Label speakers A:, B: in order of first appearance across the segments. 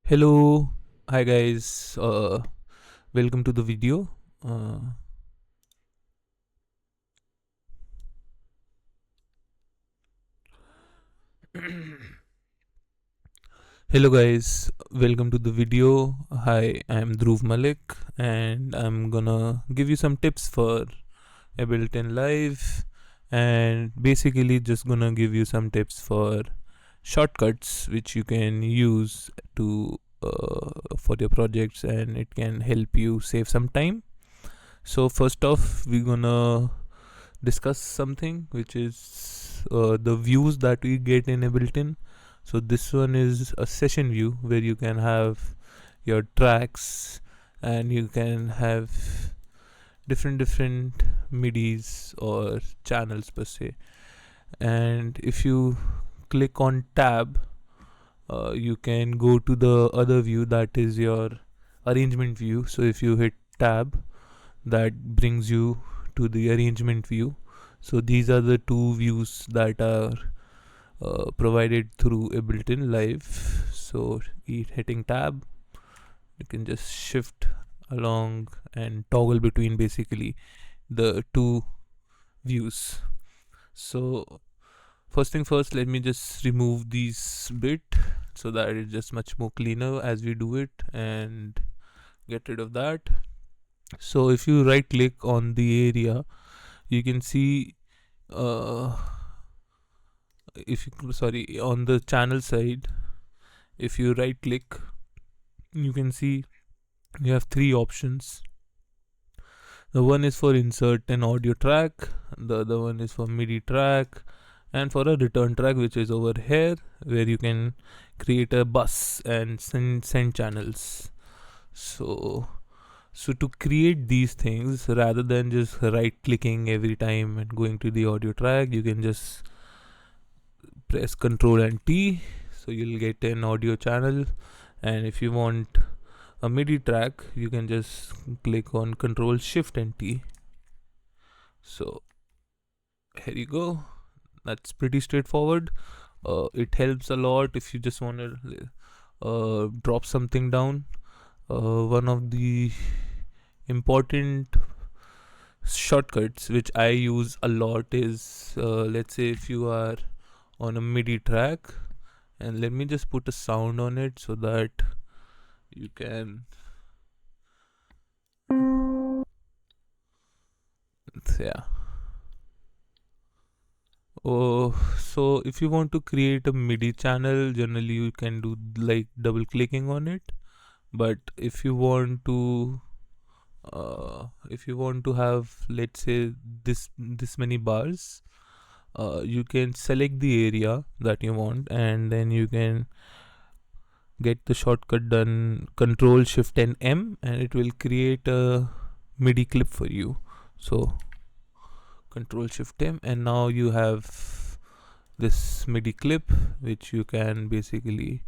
A: Hello, hi guys. Welcome to the video. Uh, Hello guys, welcome to the video. Hi, I'm Dhruv Malik, and I'm gonna give you some tips for Ableton Live, and basically just gonna give you some tips for shortcuts which you can use to for your projects, and it can help you save some time. So first off, we're gonna discuss something which is the views that we get in Ableton. So this one is a session view where you can have your tracks, and you can have different midis or channels per se. And if you click on tab, you can go to the other view, that is your arrangement view. So if you hit tab, that brings you to the arrangement view. So these are the two views that are provided through Ableton Live. So hitting tab, you can just shift along and toggle between basically the two views. So first thing first, let me just remove these bit so that it's just much more cleaner as we do it, and get rid of that. So if you right click on the area, you can see uh, if you sorry on the channel side, if you right click, you can see you have three options. The one is for insert an audio track, the other one is for MIDI track, and for a return track, which is over here, where you can create a bus and send channels. So so to create these things, rather than just right clicking every time and going to the audio track, you can just press Ctrl and T, so you'll get an audio channel. And if you want a MIDI track, you can just click on Ctrl Shift and T. So here you go. That's pretty straightforward. It helps a lot if you just want to drop something down. One of the important shortcuts which I use a lot is, let's say if you are on a MIDI track, and let me just put a sound on it so that you can, yeah. Oh, so if you want to create a MIDI channel, generally you can do like double clicking on it. But if you want to have, let's say, this many bars, you can select the area that you want, and then you can get the shortcut done, Control Shift and M, and it will create a MIDI clip for you. So Control Shift M, and now you have this MIDI clip which you can basically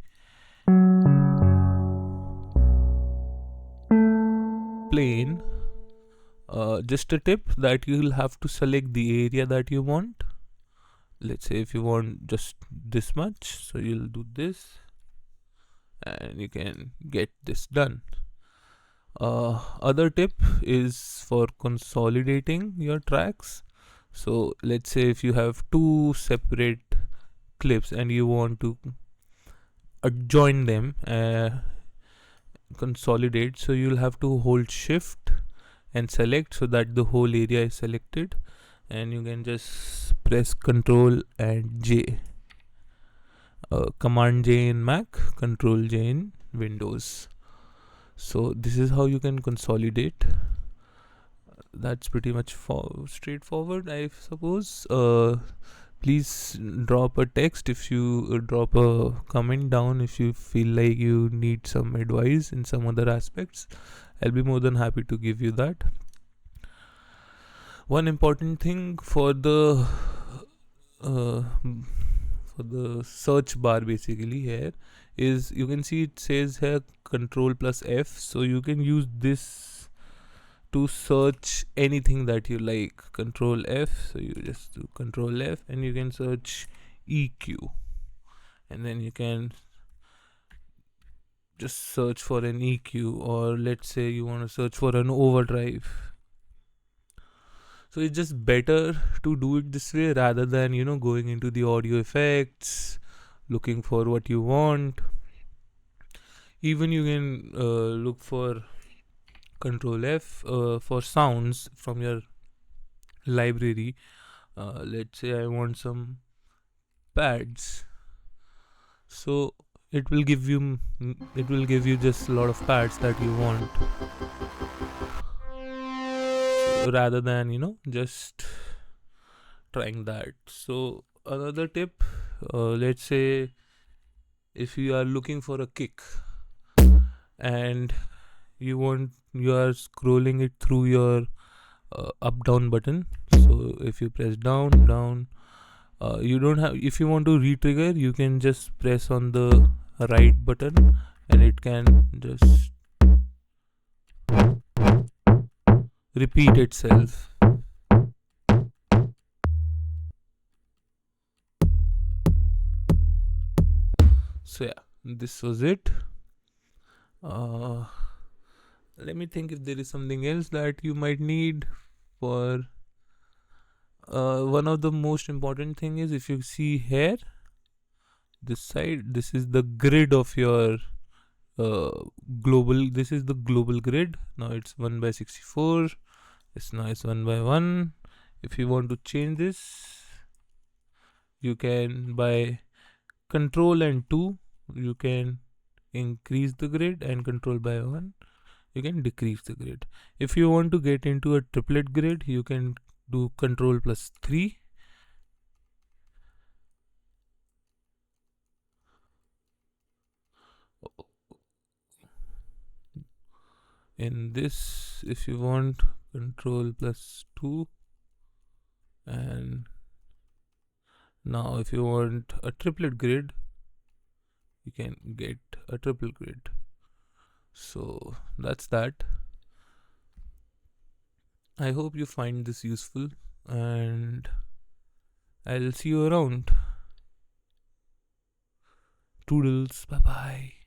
A: play in. Just a tip that you'll have to select the area that you want. Let's say if you want just this much, so you'll do this, and you can get this done. Other tip is for consolidating your tracks. So let's say if you have two separate clips and you want to adjoin them, consolidate, so you'll have to hold shift and select so that the whole area is selected, and you can just press Control and J. Command J in Mac, Control J in Windows. So this is how you can consolidate. That's pretty much straightforward, I suppose. Please drop a text if you drop a comment down if you feel like you need some advice in some other aspects. I'll be more than happy to give you that. One important thing uh, for the search bar basically here is, you can see it says here Control plus F, so you can use this to search anything that you like. Control F, so you just do Control F and you can search EQ, and then you can just search for an EQ, or let's say you want to search for an overdrive. So it's just better to do it this way rather than going into the audio effects, looking for what you want. Even you can look for Control F for sounds from your library. Let's say I want some pads, so it will give you just a lot of pads that you want, so rather than just trying that. So another tip, let's say if you are looking for a kick and you are scrolling it through your up down button. So if you press down, you don't have if you want to re-trigger, you can just press on the right button and it can just repeat itself. So yeah, this was it. uh, Let me think if there is something else that you might need for. One of the most important thing is, if you see here, this side, this is the grid of your uh, global. This is the global grid. Now it's 1 by 64. It's 1 by 1. If you want to change this, you can by control and 2, you can increase the grid, and control by 1, you can decrease the grid. If you want to get into a triplet grid, you can do control plus 3. In this, if you want, control plus 2. And now if you want a triplet grid, you can get a triple grid. So that's that. I hope you find this useful, and I'll see you around. Toodles, bye bye.